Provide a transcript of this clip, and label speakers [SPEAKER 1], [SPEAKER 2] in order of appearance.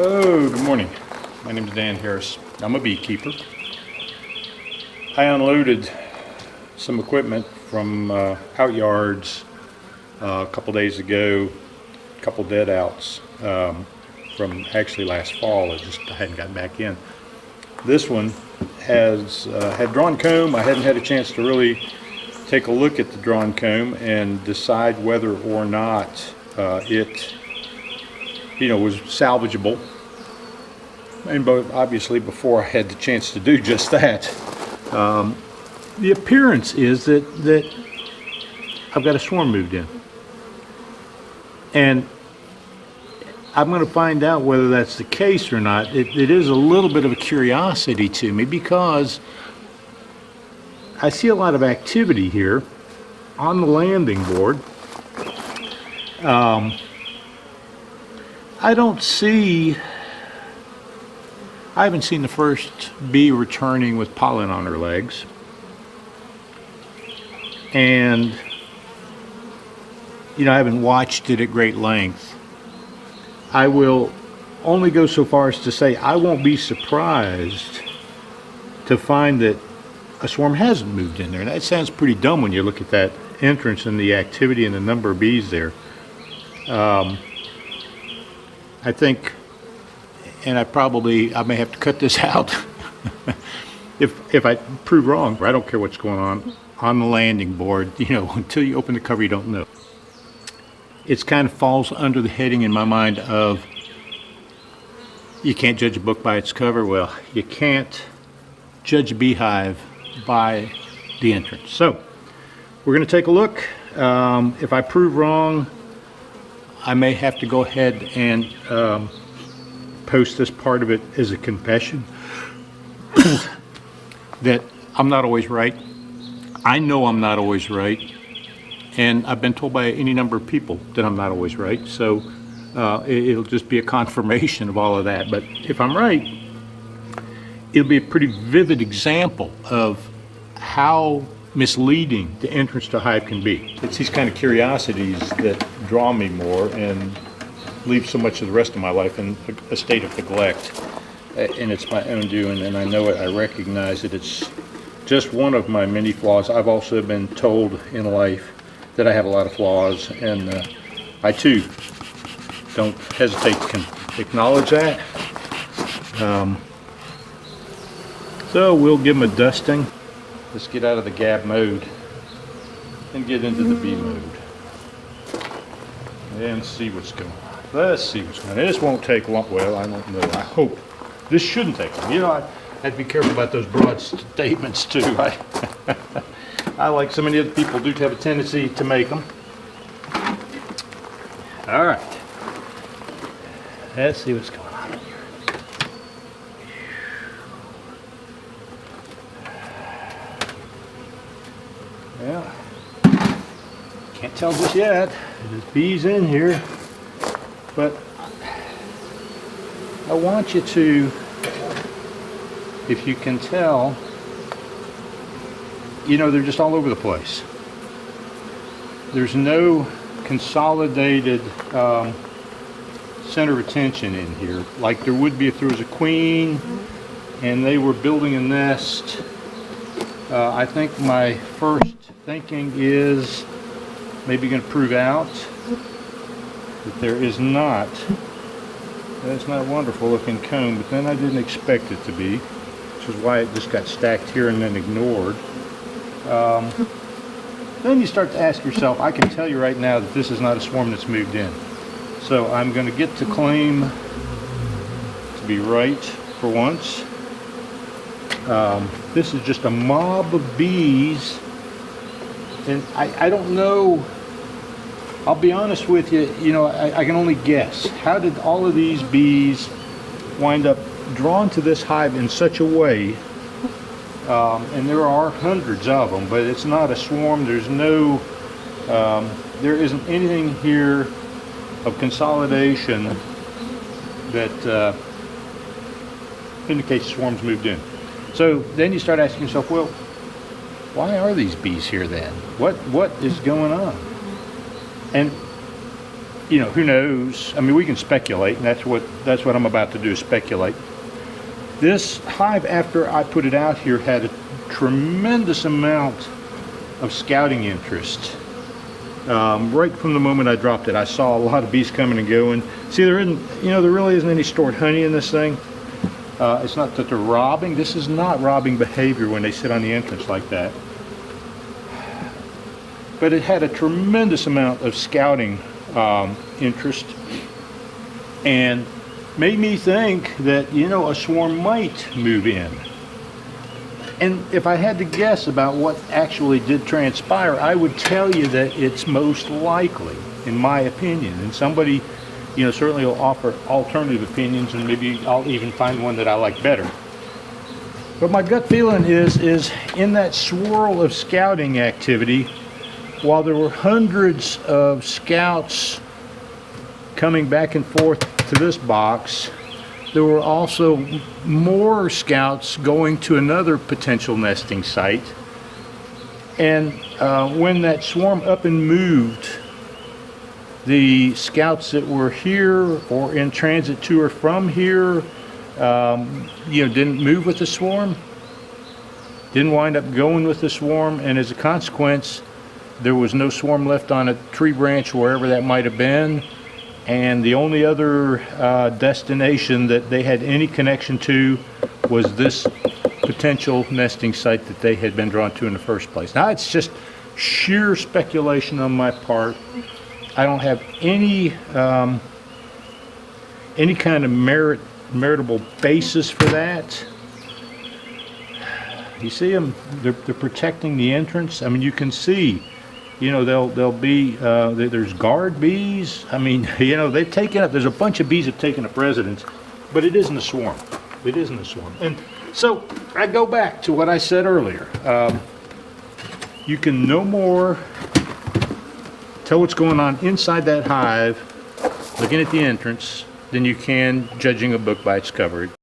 [SPEAKER 1] Oh, good morning. My name is Dan Harris. I'm a beekeeper. I unloaded some equipment from out yards a couple days ago, a couple dead outs from actually last fall. I hadn't gotten back in. This one has had drawn comb. I hadn't had a chance to really take a look at the drawn comb and decide whether or not it was salvageable. And obviously before I had the chance to do just that, the appearance is that I've got a swarm moved in. And I'm going to find out whether that's the case or not. It is a little bit of a curiosity to me because I see a lot of activity here on the landing board. I haven't seen the first bee returning with pollen on her legs. And, I haven't watched it at great length. I will only go so far as to say I won't be surprised to find that a swarm hasn't moved in there. And that sounds pretty dumb when you look at that entrance and the activity and the number of bees there. I think, and I may have to cut this out if I prove wrong. I don't care what's going on the landing board. Until you open the cover, you don't know. It kind of falls under the heading in my mind of you can't judge a book by its cover. Well, you can't judge a beehive by the entrance. So we're going to take a look. If I prove wrong, I may have to go ahead and post this part of it as a confession that I'm not always right. I know I'm not always right, and I've been told by any number of people that I'm not always right, so it'll just be a confirmation of all of that. But if I'm right, it'll be a pretty vivid example of how misleading the entrance to a hive can be. It's these kind of curiosities that draw me more and leave so much of the rest of my life in a state of neglect. And it's my own doing, and I know it, I recognize it. It's just one of my many flaws. I've also been told in life that I have a lot of flaws, and I too don't hesitate to acknowledge that. So we'll give them a dusting. Let's get out of the gab mode and get into the bee mode and see what's going on. Let's see what's going on. This won't take long. Well, I don't know. I hope. This shouldn't take long. I have to be careful about those broad statements too. I like so many other people do have a tendency to make them. All right. Let's see what's going on here. Well, can't tell just yet. There's bees in here, but I want you to, if you can tell, they're just all over the place. There's no consolidated center of attention in here like there would be if there was a queen and they were building a nest. I think my first thinking is maybe going to prove out that there is not. That's not wonderful looking comb, but then I didn't expect it to be, which is why it just got stacked here and then ignored. Then you start to ask yourself, I can tell you right now that this is not a swarm that's moved in. So I'm going to get to claim to be right for once. This is just a mob of bees, and I don't know. I'll be honest with you, I can only guess. How did all of these bees wind up drawn to this hive in such a way? And there are hundreds of them, but it's not a swarm. There's no, there isn't anything here of consolidation that indicates swarms moved in. So then you start asking yourself, well, why are these bees here then? What is going on? And you know, who knows? I mean, we can speculate, and that's what I'm about to do, speculate. This hive, after I put it out here, had a tremendous amount of scouting interest. Right from the moment I dropped it, I saw a lot of bees coming and going. See, there really isn't any stored honey in this thing. It's not that they're robbing. This is not robbing behavior when they sit on the entrance like that. But it had a tremendous amount of scouting interest, and made me think that, you know, a swarm might move in. And if I had to guess about what actually did transpire, I would tell you that it's most likely, in my opinion, and somebody, you know, certainly will offer alternative opinions, and maybe I'll even find one that I like better. But my gut feeling is in that swirl of scouting activity, while there were hundreds of scouts coming back and forth to this box, there were also more scouts going to another potential nesting site. And when that swarm up and moved, the scouts that were here or in transit to or from here, you know, didn't move with the swarm, didn't wind up going with the swarm, and as a consequence, there was no swarm left on a tree branch, wherever that might have been. And the only other destination that they had any connection to was this potential nesting site that they had been drawn to in the first place. Now, it's just sheer speculation on my part. I don't have any kind of meritable basis for that. You see them? They're protecting the entrance. I mean, you can see. You know, they'll be, there's guard bees. I mean, you know, they've taken up, there's a bunch of bees that have taken up residence, but it isn't a swarm. It isn't a swarm. And so I go back to what I said earlier. You can no more tell what's going on inside that hive, looking at the entrance, than you can judging a book by its cover.